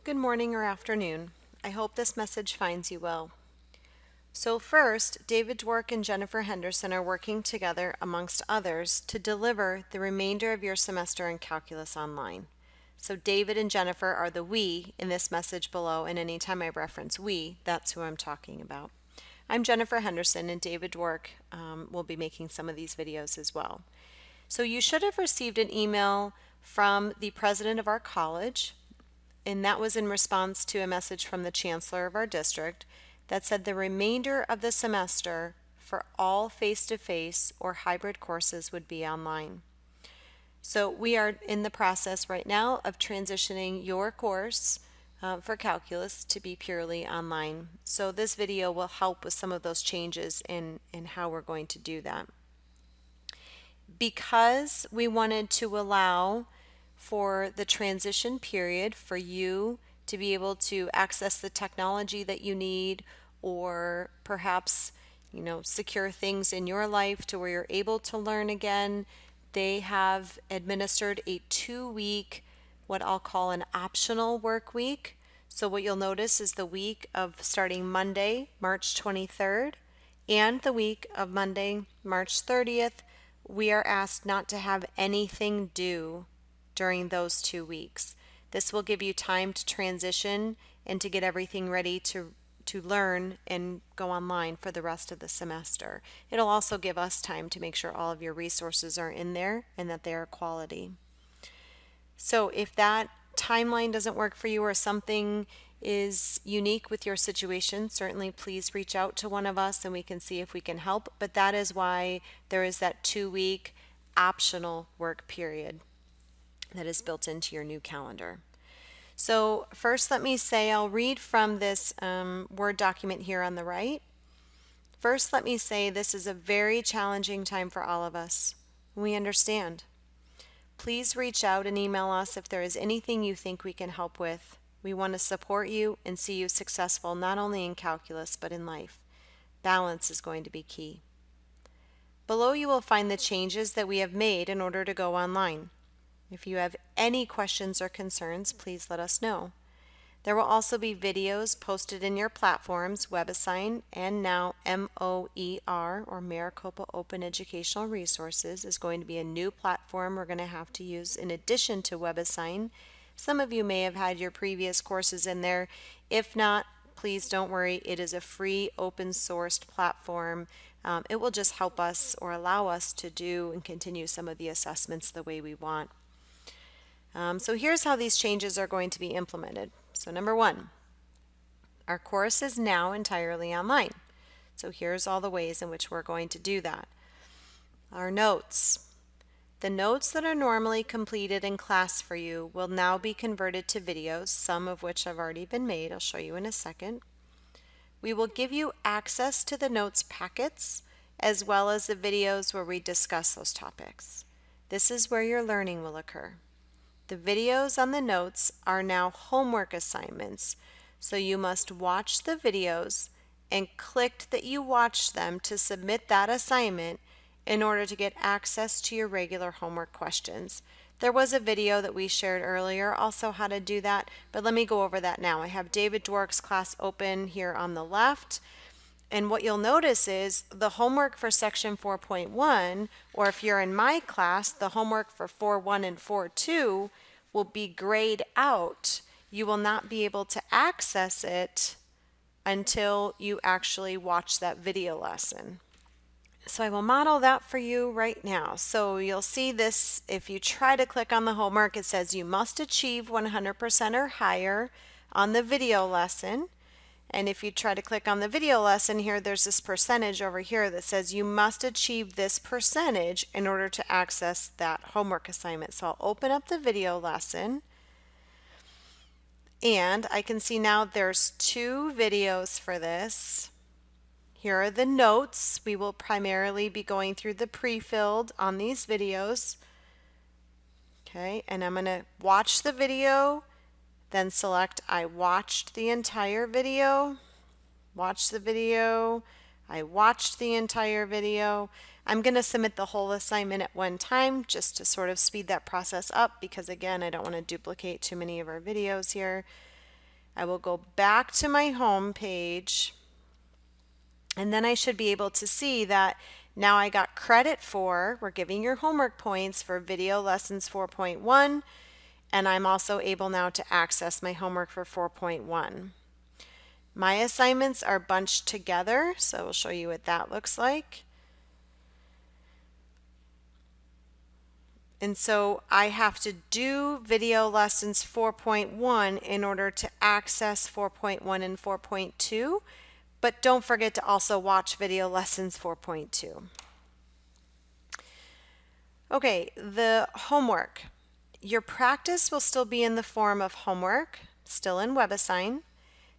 Good morning or afternoon. I hope this message finds you well. So first, David Dwork and Jennifer Henderson are working together, amongst others, to deliver the remainder of your semester in calculus online. So David and Jennifer are the we in this message below, and anytime I reference we, that's who I'm talking about. I'm Jennifer Henderson, and David Dwork will be making some of these videos as well. So you should have received an email from the president of our college, and that was in response to a message from the chancellor of our district that said the remainder of the semester for all face-to-face or hybrid courses would be online. So we are in the process right now of transitioning your course for calculus to be purely online. So this video will help with some of those changes in how we're going to do that. Because we wanted to allow for the transition period for you to be able to access the technology that you need, or perhaps secure things in your life to where you're able to learn again, they have administered a 2-week, what I'll call an optional work week. So what you'll notice is the week of starting Monday, March 23rd, and the week of Monday, March 30th, we are asked not to have anything due during those 2 weeks. This will give you time to transition and to get everything ready to learn and go online for the rest of the semester. It'll also give us time to make sure all of your resources are in there and that they are quality. So if that timeline doesn't work for you or something is unique with your situation, certainly please reach out to one of us and we can see if we can help. But that is why there is that 2-week optional work period that is built into your new calendar. So first, let me say, I'll read from this Word document here on the right. First, let me say this is a very challenging time for all of us. We understand. Please reach out and email us if there is anything you think we can help with. We want to support you and see you successful not only in calculus but in life. Balance is going to be key. Below you will find the changes that we have made in order to go online. If you have any questions or concerns, please let us know. There will also be videos posted in your platforms, WebAssign, and now MOER, or Maricopa Open Educational Resources, is going to be a new platform we're going to have to use in addition to WebAssign. Some of you may have had your previous courses in there. If not, please don't worry. It is a free open-sourced platform. It will just help us or allow us to do and continue some of the assessments the way we want. So here's how these changes are going to be implemented. So number one, our course is now entirely online. So here's all the ways in which we're going to do that. Our notes. The notes that are normally completed in class for you will now be converted to videos, some of which have already been made. I'll show you in a second. We will give you access to the notes packets as well as the videos where we discuss those topics. This is where your learning will occur. The videos on the notes are now homework assignments, so you must watch the videos and click that you watched them to submit that assignment in order to get access to your regular homework questions. There was a video that we shared earlier also how to do that, but let me go over that now. I have David Dwork's class open here on the left. And what you'll notice is the homework for section 4.1, or if you're in my class, the homework for 4.1 and 4.2 will be grayed out. You will not be able to access it until you actually watch that video lesson. So I will model that for you right now. So you'll see this, if you try to click on the homework, it says you must achieve 100% or higher on the video lesson. And if you try to click on the video lesson here, there's this percentage over here that says you must achieve this percentage in order to access that homework assignment. So I'll open up the video lesson. And I can see now there's 2 videos for this. Here are the notes. We will primarily be going through the pre-filled on these videos. Okay, and I'm going to watch the video. Then select I watched the entire video, watch the video, I watched the entire video. I'm going to submit the whole assignment at one time just to sort of speed that process up because again I don't want to duplicate too many of our videos here. I will go back to my home page, and then I should be able to see that now I got credit for, we're giving your homework points for video lessons 4.1, and I'm also able now to access my homework for 4.1. My assignments are bunched together, so I will show you what that looks like. And so I have to do video lessons 4.1 in order to access 4.1 and 4.2, but don't forget to also watch video lessons 4.2. Okay, the homework. Your practice will still be in the form of homework, still in WebAssign.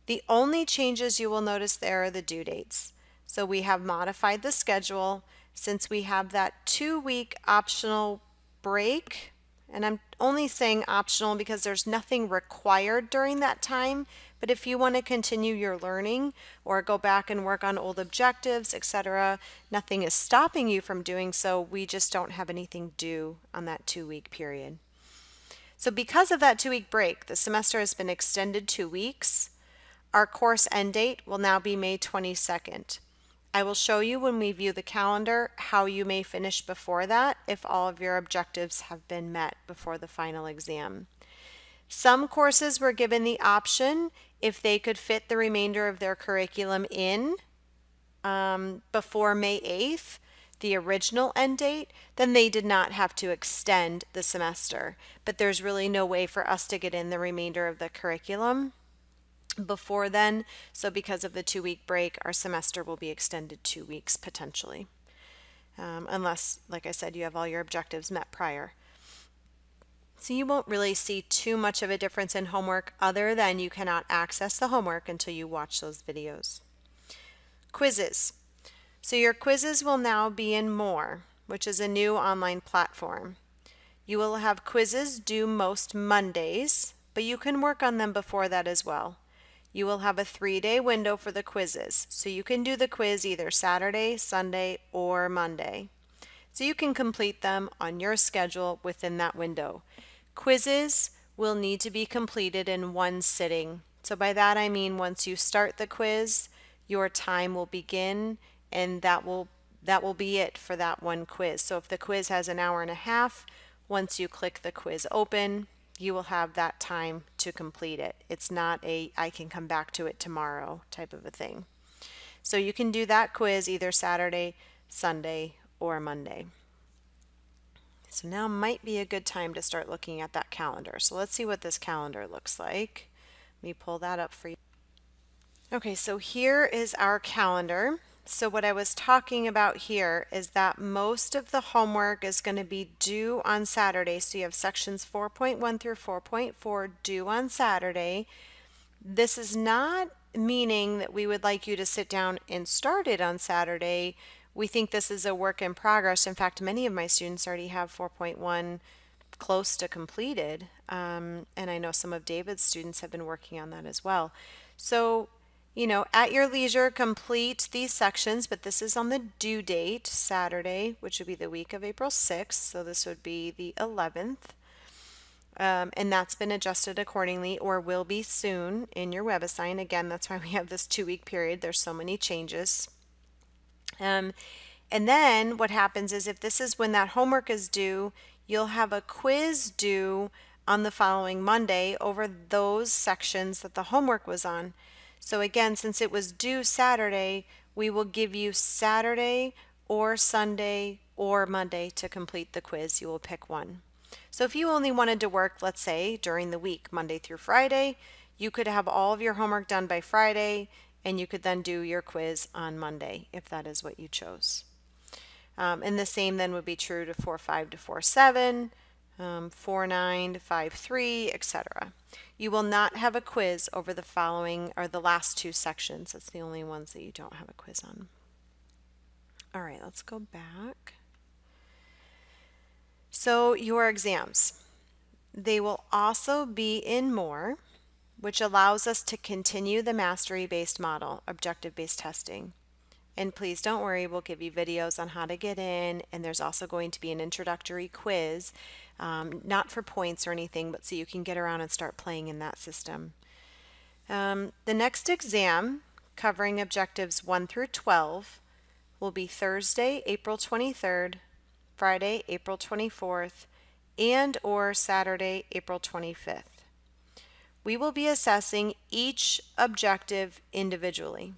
The only changes you will notice there are the due dates. So we have modified the schedule since we have that 2-week optional break. And I'm only saying optional because there's nothing required during that time. But if you want to continue your learning or go back and work on old objectives, etc., nothing is stopping you from doing so. We just don't have anything due on that 2-week period. So because of that 2-week break, the semester has been extended 2 weeks. Our course end date will now be May 22nd. I will show you when we view the calendar how you may finish before that if all of your objectives have been met before the final exam. Some courses were given the option if they could fit the remainder of their curriculum in before May 8th, the original end date, then they did not have to extend the semester. But there's really no way for us to get in the remainder of the curriculum before then. So because of the 2-week break, our semester will be extended 2 weeks potentially. Unless, like I said, you have all your objectives met prior. So you won't really see too much of a difference in homework other than you cannot access the homework until you watch those videos. Quizzes. So your quizzes will now be in More, which is a new online platform. You will have quizzes due most Mondays, but you can work on them before that as well. You will have a 3-day window for the quizzes, so you can do the quiz either Saturday, Sunday, or Monday. So you can complete them on your schedule within that window. Quizzes will need to be completed in one sitting. So by that I mean once you start the quiz, your time will begin, and that will be it for that one quiz. So if the quiz has an hour and a half, once you click the quiz open, you will have that time to complete it. It's not a I can come back to it tomorrow type of a thing. So you can do that quiz either Saturday, Sunday, or Monday. So now might be a good time to start looking at that calendar. So let's see what this calendar looks like. Let me pull that up for you. Okay, so here is our calendar. So what I was talking about here is that most of the homework is going to be due on Saturday. So you have sections 4.1 through 4.4 due on Saturday. This is not meaning that we would like you to sit down and start it on Saturday. We think this is a work in progress. In fact, many of my students already have 4.1 close to completed. And I know some of David's students have been working on that as well. So, at your leisure, complete these sections, but this is on the due date, Saturday, which would be the week of April 6th. So this would be the 11th. And that's been adjusted accordingly or will be soon in your WebAssign. Again, that's why we have this 2-week period. There's so many changes. And then what happens is if this is when that homework is due, you'll have a quiz due on the following Monday over those sections that the homework was on. So again, since it was due Saturday, we will give you Saturday or Sunday or Monday to complete the quiz. You will pick one. So if you only wanted to work, let's say, during the week, Monday through Friday, you could have all of your homework done by Friday, and you could then do your quiz on Monday if that is what you chose. And the same then would be true to 4.5 to 4.7, 4.9 to 5.3, etc. You will not have a quiz over the following or the last 2 sections. That's the only ones that you don't have a quiz on. All right, let's go back. So your exams, they will also be in More, which allows us to continue the mastery-based model, objective-based testing. And please don't worry, we'll give you videos on how to get in, and there's also going to be an introductory quiz, not for points or anything, but so you can get around and start playing in that system. The next exam, covering objectives 1 through 12, will be Thursday, April 23rd, Friday, April 24th, and or Saturday, April 25th. We will be assessing each objective individually.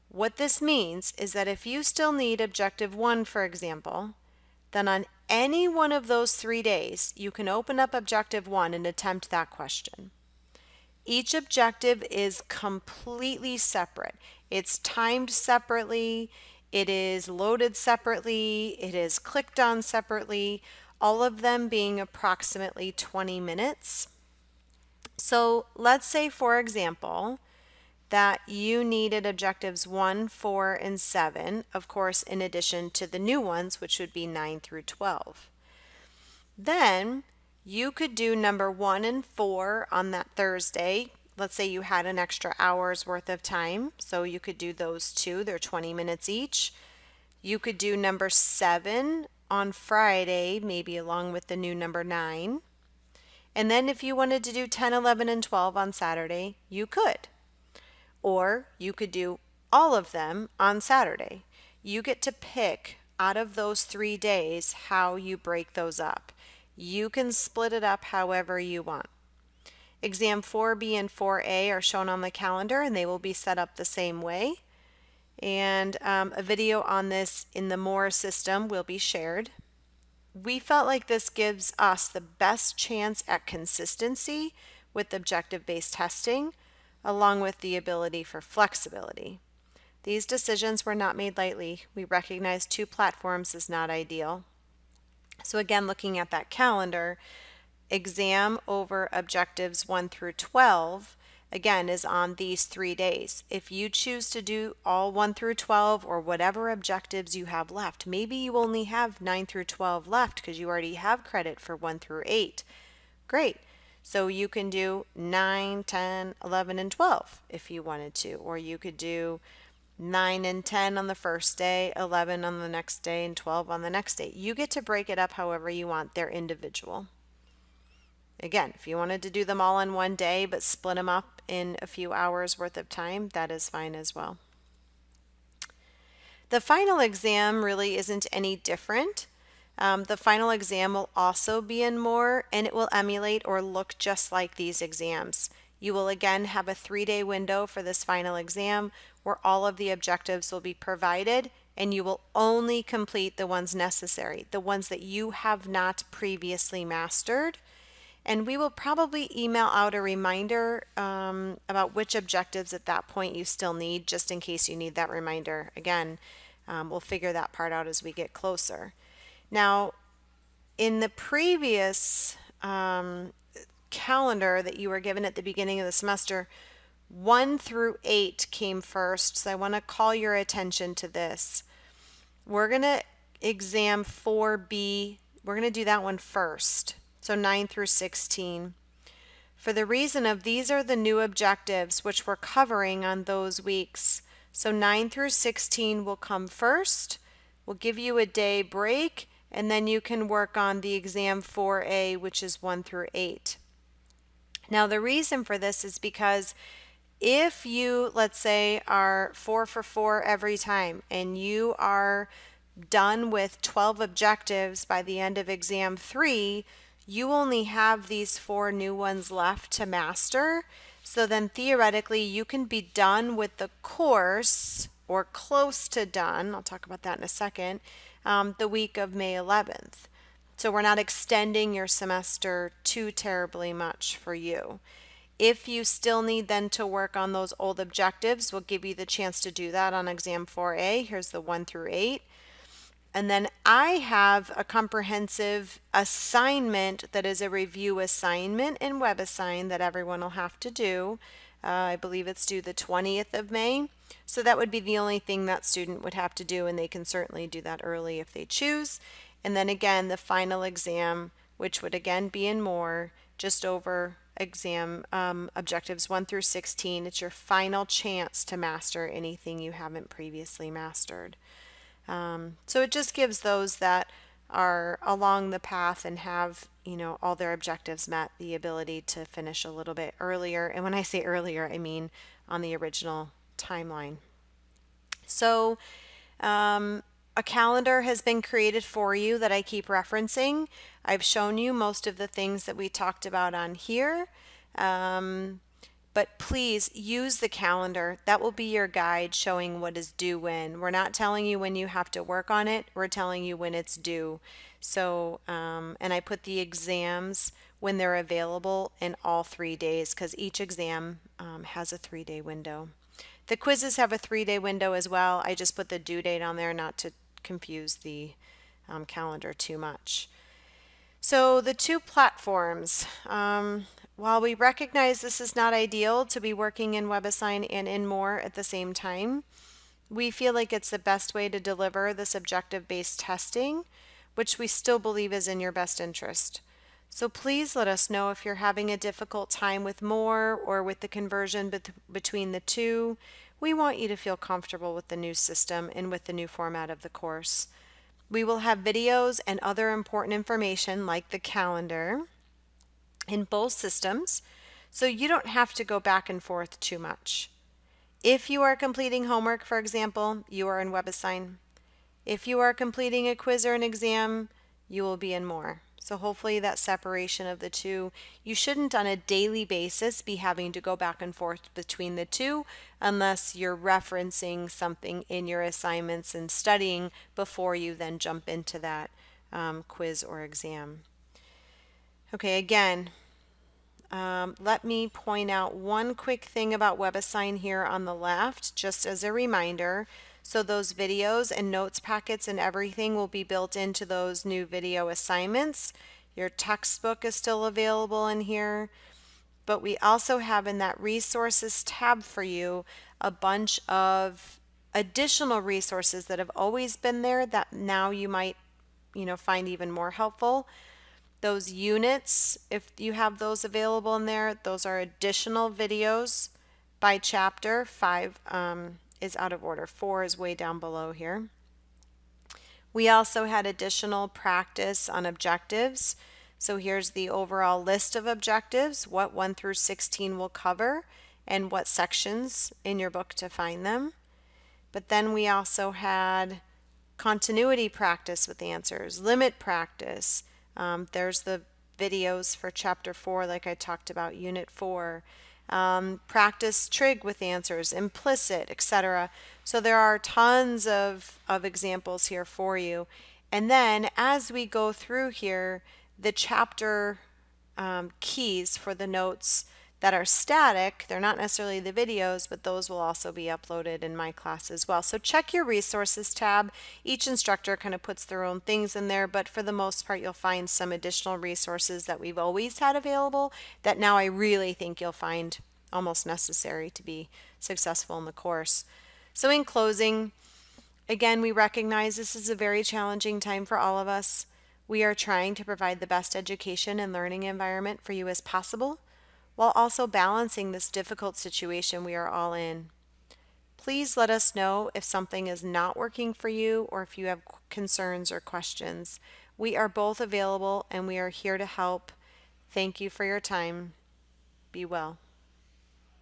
What this means is that if you still need objective 1, for example, then on any one of those 3 days, you can open up objective 1 and attempt that question. Each objective is completely separate. It's timed separately, it is loaded separately, it is clicked on separately, all of them being approximately 20 minutes. So let's say, for example, that you needed objectives 1, 4, and 7, of course, in addition to the new ones, which would be 9 through 12. Then you could do number 1 and 4 on that Thursday. Let's say you had an extra hour's worth of time, so you could do those two. They're 20 minutes each. You could do number 7 on Friday, maybe along with the new number 9. And then if you wanted to do 10, 11, and 12 on Saturday, you could. Or you could do all of them on Saturday. You get to pick out of those 3 days how you break those up. You can split it up however you want. Exam 4B and 4A are shown on the calendar, and they will be set up the same way. And a video on this in the More system will be shared. We felt like this gives us the best chance at consistency with objective-based testing, along with the ability for flexibility. These decisions were not made lightly. We recognize 2 platforms is not ideal. So again, looking at that calendar, exam over objectives 1 through 12, again, is on these 3 days. If you choose to do all 1 through 12 or whatever objectives you have left, maybe you only have 9 through 12 left because you already have credit for 1 through 8. Great. So you can do 9, 10, 11, and 12 if you wanted to, or you could do 9 and 10 on the first day, 11 on the next day, and 12 on the next day. You get to break it up however you want. They're individual. Again, if you wanted to do them all in one day but split them up in a few hours worth of time, that is fine as well. The final exam really isn't any different. The final exam will also be in More, and it will emulate or look just like these exams. You will again have a 3-day window for this final exam where all of the objectives will be provided, and you will only complete the ones necessary, the ones that you have not previously mastered. And we will probably email out a reminder about which objectives at that point you still need, just in case you need that reminder. Again, we'll figure that part out as we get closer. Now, in the previous calendar that you were given at the beginning of the semester, 1 through 8 came first, so I want to call your attention to this. We're going to exam 4B, we're going to do that one first, so 9 through 16. For the reason of these are the new objectives which we're covering on those weeks. So 9 through 16 will come first, we'll give you a day break, and then you can work on the exam 4A, which is 1 through 8. Now the reason for this is because if you, let's say, are 4 for 4 every time and you are done with 12 objectives by the end of exam 3, you only have these 4 new ones left to master. So then theoretically you can be done with the course, or close to done, I'll talk about that in a second, the week of May 11th. So we're not extending your semester too terribly much for you. If you still need then to work on those old objectives, we'll give you the chance to do that on exam 4A. Here's the 1 through 8. And then I have a comprehensive assignment that is a review assignment in WebAssign that everyone will have to do. I believe it's due the 20th of May. So that would be the only thing that student would have to do, and they can certainly do that early if they choose. And then again, the final exam, which would again be in More, just over exam objectives 1 through 16. It's your final chance to master anything you haven't previously mastered. So it just gives those that are along the path and have, all their objectives met, the ability to finish a little bit earlier. And when I say earlier, I mean on the original timeline. So, a calendar has been created for you that I keep referencing. I've shown you most of the things that we talked about on here. But please use the calendar. That will be your guide showing what is due when. We're not telling you when you have to work on it. We're telling you when it's due. So, and I put the exams when they're available in all 3 days because each exam has a 3-day window. The quizzes have a 3-day window as well. I just put the due date on there not to confuse the calendar too much. So the two platforms, while we recognize this is not ideal to be working in WebAssign and in More at the same time, we feel like it's the best way to deliver this objective-based testing, which we still believe is in your best interest. So please let us know if you're having a difficult time with More or with the conversion between the two. We want you to feel comfortable with the new system and with the new format of the course. We will have videos and other important information like the calendar in both systems, so you don't have to go back and forth too much. If you are completing homework, for example, you are in WebAssign. If you are completing a quiz or an exam, you will be in More. So hopefully that separation of the two, you shouldn't on a daily basis be having to go back and forth between the two unless you're referencing something in your assignments and studying before you then jump into that quiz or exam. Okay, again, let me point out one quick thing about WebAssign here on the left, just as a reminder. So those videos and notes packets and everything will be built into those new video assignments. Your textbook is still available in here, but we also have in that resources tab for you a bunch of additional resources that have always been there that now you might, find even more helpful. Those units, if you have those available in there, those are additional videos by chapter. 5 is out of order. 4 is way down below here. We also had additional practice on objectives. So here's the overall list of objectives, what 1 through 16 will cover, and what sections in your book to find them. But then we also had continuity practice with answers, limit practice. There's the videos for chapter 4, like I talked about, unit 4. Practice trig with answers, implicit, etc. So there are tons of examples here for you. And then as we go through here, the chapter keys for the notes that are static, they're not necessarily the videos, but those will also be uploaded in my class as well. So check your resources tab. Each instructor kind of puts their own things in there, but for the most part you'll find some additional resources that we've always had available that now I really think you'll find almost necessary to be successful in the course. So in closing, again, we recognize this is a very challenging time for all of us. We are trying to provide the best education and learning environment for you as possible, while also balancing this difficult situation we are all in. Please let us know if something is not working for you or if you have concerns or questions. We are both available and we are here to help. Thank you for your time. Be well.